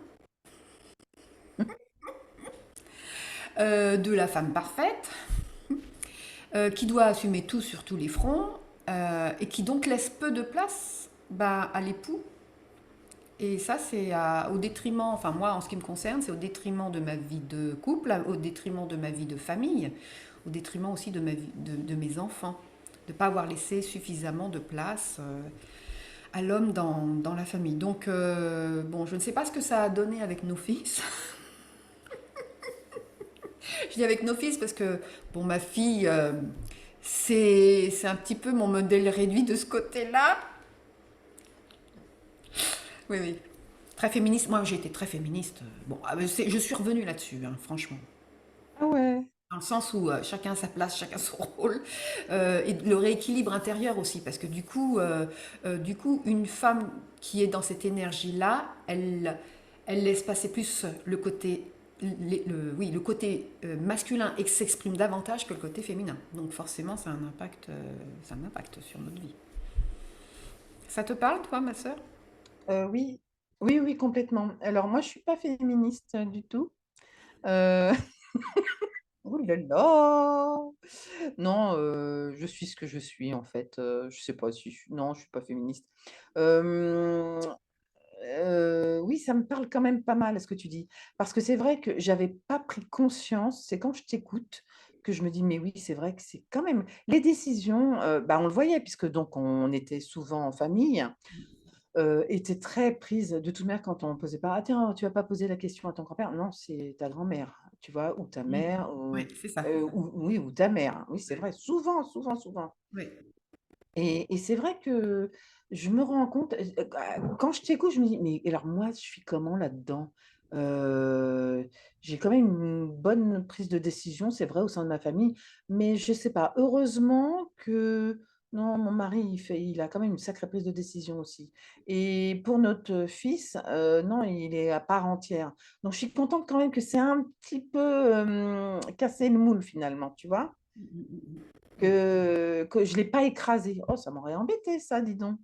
de la femme parfaite, qui doit assumer tout sur tous les fronts, et qui donc laisse peu de place bah, à l'époux. Et ça, c'est au détriment, enfin moi, en ce qui me concerne, c'est au détriment de ma vie de couple, au détriment de ma vie de famille, au détriment aussi de, ma vie, de mes enfants, de ne pas avoir laissé suffisamment de place à l'homme dans la famille. Donc, bon, je ne sais pas ce que ça a donné avec nos fils. Je dis avec nos fils parce que, bon, ma fille, c'est un petit peu mon modèle réduit de ce côté-là. Oui, oui. Très féministe. Moi, j'ai été très féministe. Bon, je suis revenue là-dessus, hein, franchement. Ah ouais. Dans le sens où chacun a sa place, chacun son rôle, et le rééquilibre intérieur aussi, parce que du coup, une femme qui est dans cette énergie-là, elle laisse passer plus le côté, oui, le côté masculin et s'exprime davantage que le côté féminin. Donc forcément, ça a un impact sur notre vie. Ça te parle, toi, ma sœur? Oui, oui, oui, complètement. Alors moi, je suis pas féministe du tout. Euh, Ouh là là! Non, je suis ce que je suis en fait, je sais pas si je suis non, je suis pas féministe. Hem, oui, ça me parle quand même pas mal ce que tu dis. Parce que c'est vrai que j'avais pas pris conscience, c'est quand je t'écoute que je me dis: «Mais oui, c'est vrai que c'est quand même» les décisions, bah, on le voyait puisque donc on était souvent en famille, était très prise de toute manière quand on posait pas: «Ah tiens, tu vas pas poser la question à ton grand-père?» Non, c'est ta grand-mère, tu vois? Ou ta Mm. mère Oui, c'est ça. ou oui, ou ta mère. Oui, c'est vrai, souvent, souvent, souvent. Oui. Et c'est vrai que je me rends compte, quand je t'écoute, je me dis: «Mais alors moi, je suis comment là-dedans?» J'ai quand même une bonne prise de décision, c'est vrai, au sein de ma famille, mais je sais pas. Heureusement que non, mon mari, il a quand même une sacrée prise de décision aussi. Et pour notre fils, non, il est à part entière. Donc je suis contente quand même que c'est un petit peu, cassé le moule finalement, tu vois? Mm, mm, mm, mm. Que je ne l'ai pas écrasé. Oh, ça m'aurait embêté ça, dis donc.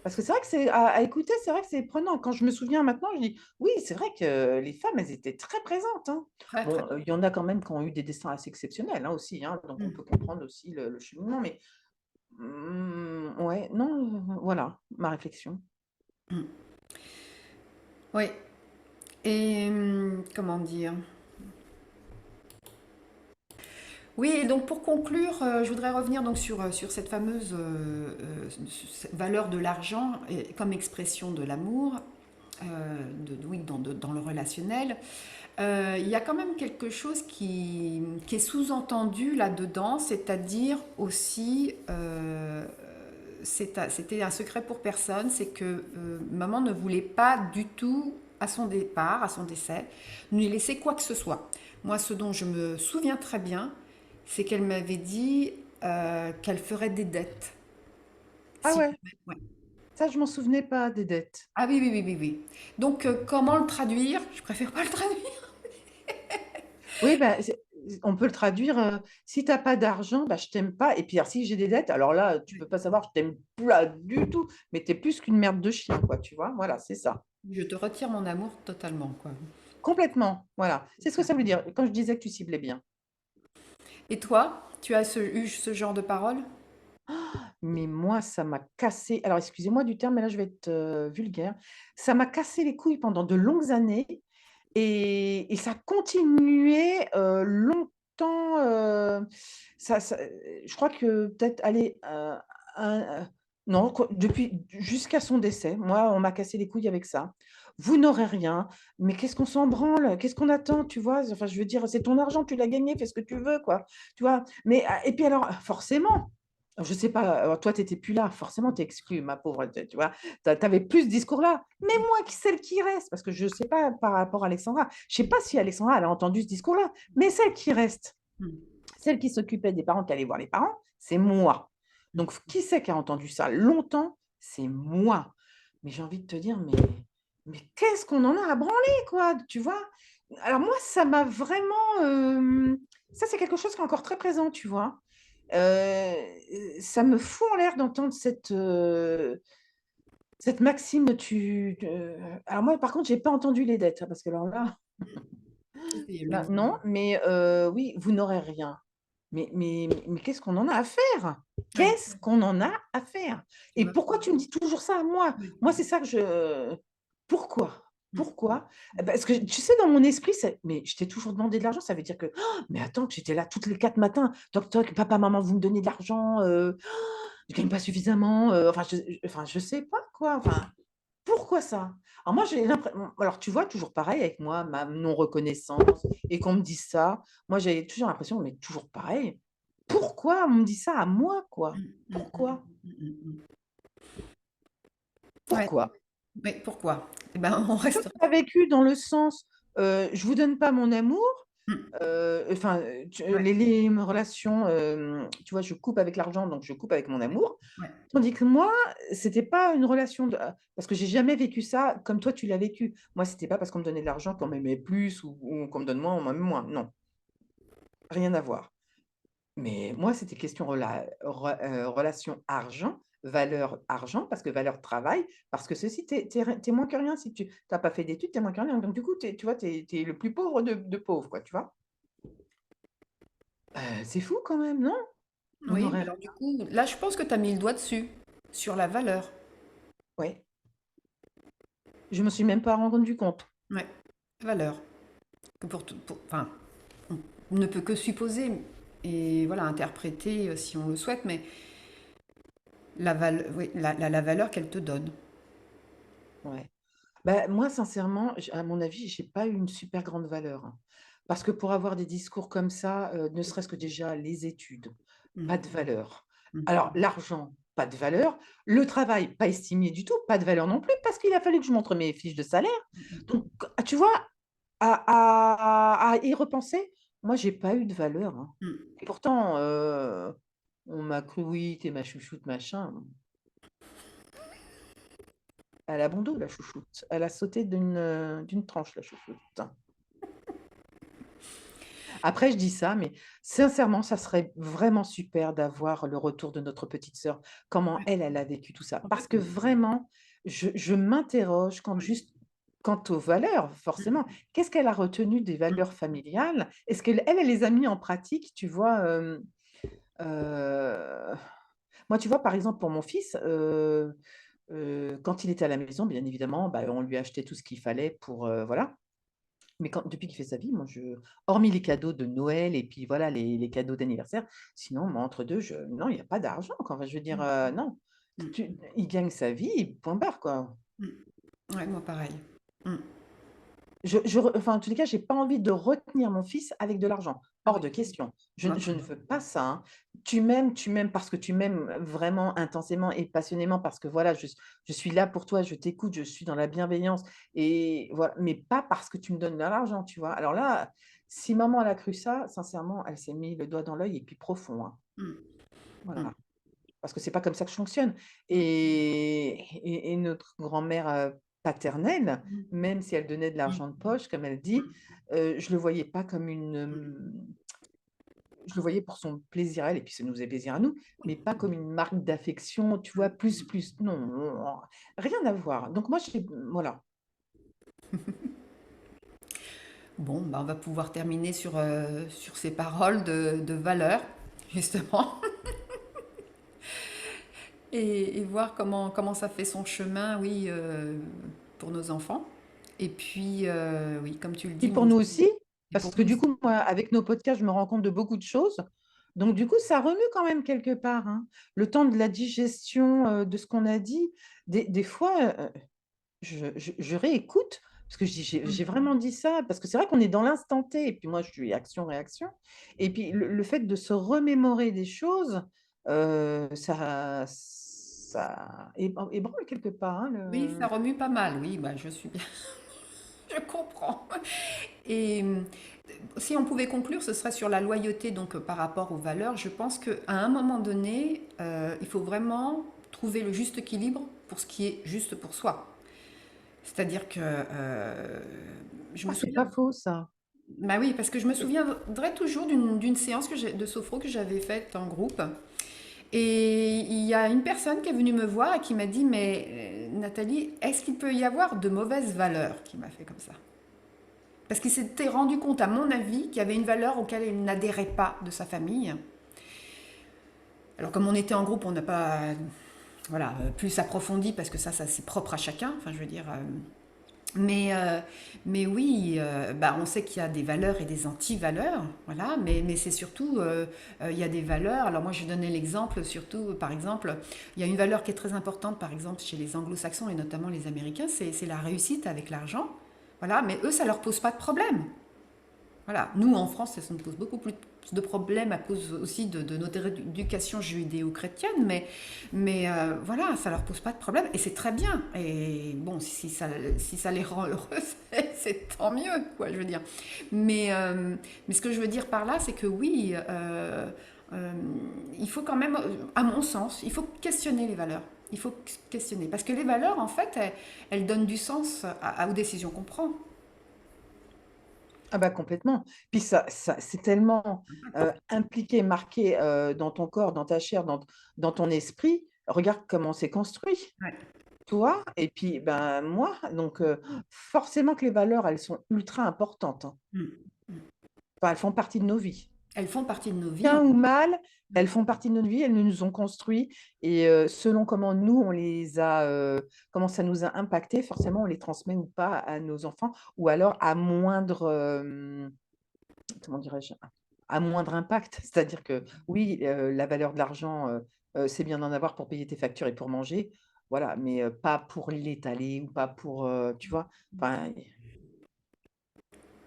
Parce que c'est vrai que c'est à écouter, c'est vrai que c'est prenant. Quand je me souviens maintenant, je dis: «Oui, c'est vrai que les femmes, elles étaient très présentes, hein». Très, très. Bon, il y en a quand même qui ont eu des destins assez exceptionnels, hein, aussi, hein, donc on Mm, peut comprendre aussi le cheminement, mais ouais, non, voilà ma réflexion. mm. Oui. Et comment dire? Oui, et donc pour conclure, je voudrais revenir donc sur cette fameuse cette valeur de l'argent comme expression de l'amour, oui, dans le relationnel. Il y a quand même quelque chose qui est sous-entendu là-dedans, c'est-à-dire aussi, c'était un secret pour personne, c'est que maman ne voulait pas du tout, à son départ, à son décès, lui laisser quoi que ce soit. Moi, ce dont je me souviens très bien, c'est qu'elle m'avait dit qu'elle ferait des dettes. Ah Si, ouais, ouais. ça je m'en souvenais pas des dettes. Ah oui, oui, oui, oui, oui. Donc, comment le traduire? Je préfère pas le traduire. Oui, bah, on peut le traduire, si tu as pas d'argent, bah, je t'aime pas et puis alors si j'ai des dettes, alors là, tu peux pas savoir, je t'aime pas du tout, mais tu es plus qu'une merde de chien, quoi, tu vois? Voilà, c'est ça. Je te retire mon amour totalement, quoi. Complètement, voilà. C'est ce que ça veut dire, quand je disais que tu ciblais bien. Et toi, tu as eu ce genre de parole? Mais moi, ça m'a cassé alors excusez-moi du terme, mais là, je vais être, vulgaire. Ça m'a cassé les couilles pendant de longues années et ça continuait, longtemps, ça je crois que peut-être, allez, non, depuis jusqu'à son décès, moi, on m'a cassé les couilles avec ça. «Vous n'aurez rien, mais qu'est-ce qu'on s'en branle? Qu'est-ce qu'on attend?» tu vois? Enfin, je veux dire, c'est ton argent, tu l'as gagné, fais ce que tu veux, quoi, tu vois? Mais et puis alors, forcément, je sais pas, alors toi, tu étais plus là, forcément, tu es exclue, ma pauvre, tu vois? Tu avais plus ce discours-là. Mais moi, celle qui reste, parce que je sais pas par rapport à Alexandra, je sais pas si Alexandra, elle a entendu ce discours-là, mais celle qui reste, Mmh. celle qui s'occupait des parents, qui allait voir les parents, c'est moi. Donc qui c'est qui a entendu ça longtemps? C'est moi. Mais j'ai envie de te dire, mais qu'est-ce qu'on en a à branler, quoi, tu vois? Alors moi, ça m'a vraiment, ça, c'est quelque chose qui est encore très présent, tu vois? Heu, Ça me fout en l'air d'entendre cette maxime, alors moi, par contre, j'ai pas entendu les dettes, hein, parce que alors là, C'est le Là, même non, problème. mais oui, vous n'aurez rien. Mais qu'est-ce qu'on en a à faire? Ouais, Qu'est-ce qu'on en a à faire? tu Et vois? pourquoi tu me dis toujours ça à moi? Ouais. Moi, c'est ça que je pourquoi? Mmh. Pourquoi? Parce que tu sais, dans mon esprit, c'est mais je t'ai toujours demandé de l'argent, ça veut dire que: «Oh, mais attends, que j'étais là toutes les 4 matins, toc toc, papa, maman, vous me donnez de l'argent, je gagne pas suffisamment, enfin je sais pas quoi, enfin, pourquoi ça? Alors moi, j'ai alors tu vois, toujours pareil avec moi, ma non-reconnaissance et qu'on me dise ça, moi j'ai toujours l'impression, mais toujours pareil, pourquoi on me dit ça à moi, quoi? Mmh, mmh, mmh, Pourquoi? mmh, mmh, mmh. Ouais, Pourquoi? mais pourquoi? Et ben, on Toi, reste. tu l'as vécu dans le sens, je vous donne pas mon amour, Mmh, enfin, ouais, les relations, tu vois, je coupe avec l'argent, donc je coupe avec mon amour. ouais. Tandis que moi, c'était pas une relation de parce que j'ai jamais vécu ça comme toi tu l'as vécu. Moi, c'était pas parce qu'on me donnait de l'argent qu'on m'aimait plus ou qu'on me donne moins, on m'aime moins. Non, rien à voir. Mais moi, c'était question relation argent, valeur argent, parce que valeur travail, parce que ceci, tu es moins que rien si tu as pas fait d'études, tu es moins que rien. Donc du coup, tu vois, tu es le plus pauvre de pauvres, quoi, tu vois? C'est fou quand même, non? On Oui, mais aurait alors du coup, là, je pense que tu as mis le doigt dessus, sur la valeur. ouais, je me suis même pas rendu compte. Ouais, valeur. Que enfin, on ne peut que supposer et voilà, interpréter si on le souhaite, mais oui, la valeur qu'elle te donne. Ouais. Bah, moi, sincèrement, à mon avis, j'ai pas eu une super grande valeur, hein. Parce que pour avoir des discours comme ça, ne serait-ce que déjà les études, pas de Mmh, valeur. Alors mmh, l'argent, pas de valeur. Le travail, pas estimé du tout, pas de valeur non plus, parce qu'il a fallu que je montre mes fiches de salaire. Donc, tu vois, à y repenser, moi, j'ai pas eu de valeur, hein. mmh. Et pourtant, on m'a cru: «Oui, tu es ma chouchoute, machin». Elle a bon dos la chouchoute. Elle a sauté d'une tranche la chouchoute. Après je dis ça, mais sincèrement, ça serait vraiment super d'avoir le retour de notre petite sœur. Comment Ouais, elle a vécu tout ça. Parce que complètement. vraiment, je m'interroge quant aux valeurs, forcément. Mmh, Qu'est-ce qu'elle a retenu des mmh, valeurs familiales? Est-ce qu'elle elle les a mis en pratique, tu vois? Heu, moi, tu vois, par exemple, pour mon fils, quand il était à la maison, bien évidemment, bah, on lui achetait tout ce qu'il fallait pour, voilà. Mais depuis qu'il fait sa vie, moi hormis les cadeaux de Noël et puis voilà les cadeaux d'anniversaire, sinon moi entre 2 non, il y a pas d'argent quoi. Enfin je veux dire, mmh, non. mmh, Il gagne sa vie, point barre quoi. mmh. Ouais, moi pareil. Mmh. Enfin en tous les cas, j'ai pas envie de retenir mon fils avec de l'argent. Ah Hors oui, de question. moi Je ne pareil. veux pas ça, hein. Tu m'aimes parce que tu m'aimes vraiment intensément et passionnément parce que voilà, je suis là pour toi, je t'écoute, je suis dans la bienveillance et voilà, mais pas parce que tu me donnes de l'argent, tu vois? Alors là, si maman elle a cru ça, sincèrement, elle s'est mis le doigt dans l'œil et puis profond, hein. Mmh, mmh, Voilà. Parce que c'est pas comme ça que je fonctionne mmh, et notre grand-mère, paternelle, mmh, même si elle donnait de mmh, l'argent de poche, comme elle dit, mmh, je le voyais pas comme une, je le voyais pour son plaisir à elle et puis ça nous faisait plaisir à nous, mais pas comme une marque d'affection, tu vois? Plus, non, rien à voir. Donc moi, j'ai voilà. Bon, bah, on va pouvoir terminer sur ces paroles de valeur, justement, et voir comment ça fait son chemin, oui, pour nos enfants. Et puis, oui, comme tu le Puis dis, pour moi nous aussi, aussi, et pour parce que nous du aussi. coup, moi, avec nos podcasts, je me rends compte de beaucoup de choses. Donc du coup, ça remue quand même quelque part, hein. Le temps de la digestion, de ce qu'on a dit, des fois, je réécoute parce que je dis: «J'ai Mmh. vraiment dit ça?» parce que c'est vrai qu'on est dans l'instant T et puis moi je suis action-réaction et puis le fait de se remémorer des choses, ça ébranle quelque part, hein, Oui, ça le remue pas mal, oui, bah, je suis bien, je comprends. Et si on pouvait conclure, ce serait sur la loyauté, donc par rapport aux valeurs. Je pense qu'à un moment donné, il faut vraiment trouver le juste équilibre pour ce qui est juste pour soi. C'est-à-dire que je ah me c'est souviens, pas faux ça. bah oui, parce que je me souviendrai toujours d'une séance de sophro que j'avais faite en groupe. Et il y a une personne qui est venue me voir et qui m'a dit, mais Nathalie, est-ce qu'il peut y avoir de mauvaises valeurs? Qui m'a fait comme ça. Parce qu'il s'était rendu compte, à mon avis, qu'il y avait une valeur auquel il n'adhérait pas de sa famille. Alors comme on était en groupe, on n'a pas voilà, plus approfondi parce que ça c'est propre à chacun. Enfin, je veux dire, mais, euh, mais oui, bah, on sait qu'il y a des valeurs et des anti-valeurs, voilà, mais c'est surtout, il y a des valeurs. Alors moi, je donnais l'exemple, surtout, par exemple, il y a une valeur qui est très importante, par exemple, chez les anglo-saxons et notamment les Américains, c'est la réussite avec l'argent. Voilà, mais eux, ça leur pose pas de problème. Voilà, nous en France, ça nous pose beaucoup plus de problèmes à cause aussi de notre éducation judéo-chrétienne, mais voilà, ça leur pose pas de problème et c'est très bien. Et bon, si ça les rend heureux, c'est tant mieux, quoi, je veux dire. Mais ce que je veux dire par là, c'est que oui, euh, il faut quand même, à mon sens, il faut questionner les valeurs. Il faut questionner. Parce que les valeurs, en fait, elles donnent du sens aux décisions qu'on prend. Ah bah complètement. Puis ça c'est tellement impliqué, marqué dans ton corps, dans ta chair, dans ton esprit. Regarde comment c'est construit, Ouais. toi et puis ben moi. Donc forcément que les valeurs, elles sont ultra importantes, hein. Mm. Enfin, elles font partie de nos vies. Elles font partie de nos vies. Bien ou mal, elles font partie de notre vie, elles nous ont construits et selon comment nous, comment ça nous a impacté, forcément, on les transmet ou pas à nos enfants ou alors à moindre, comment dirais-je? À moindre impact. C'est-à-dire que oui, la valeur de l'argent, c'est bien d'en avoir pour payer tes factures et pour manger, voilà, mais pas pour l'étaler ou pas pour, tu vois? Enfin,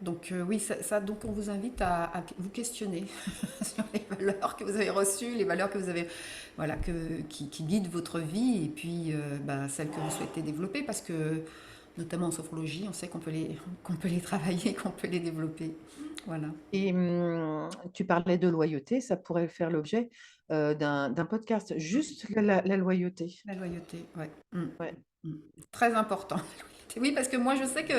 Donc oui, donc on vous invite à vous questionner sur les valeurs que vous avez reçues, les valeurs que vous avez, voilà, qui guident votre vie et puis bah, celles que vous souhaitez développer parce que notamment en sophrologie, on sait qu'on peut les travailler, qu'on peut les développer. Voilà, et tu parlais de loyauté, ça pourrait faire l'objet, d'un podcast, juste la loyauté. la loyauté, ouais. Mm, Ouais. mm. Très important. La loyauté. Oui, parce que moi je sais que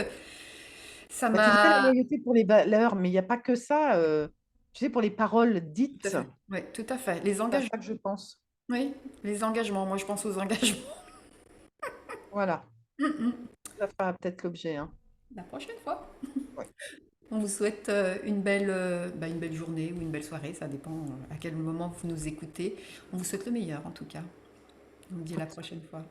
ça Bah, tu disais la m'a... loyauté pour les valeurs, mais il y a pas que ça, tu sais, pour les paroles Tout à dites, fait. Oui, tout à fait. Les c'est à engagements. ça que je pense. Oui, les engagements. Moi je pense aux engagements. Voilà, Mm, mm. ça fera peut-être l'objet, hein. La prochaine fois. Ouais. On vous souhaite bah, une belle journée ou une belle soirée, ça dépend à quel moment vous nous écoutez. On vous souhaite le meilleur en tout cas. On vous dit à la prochaine fois.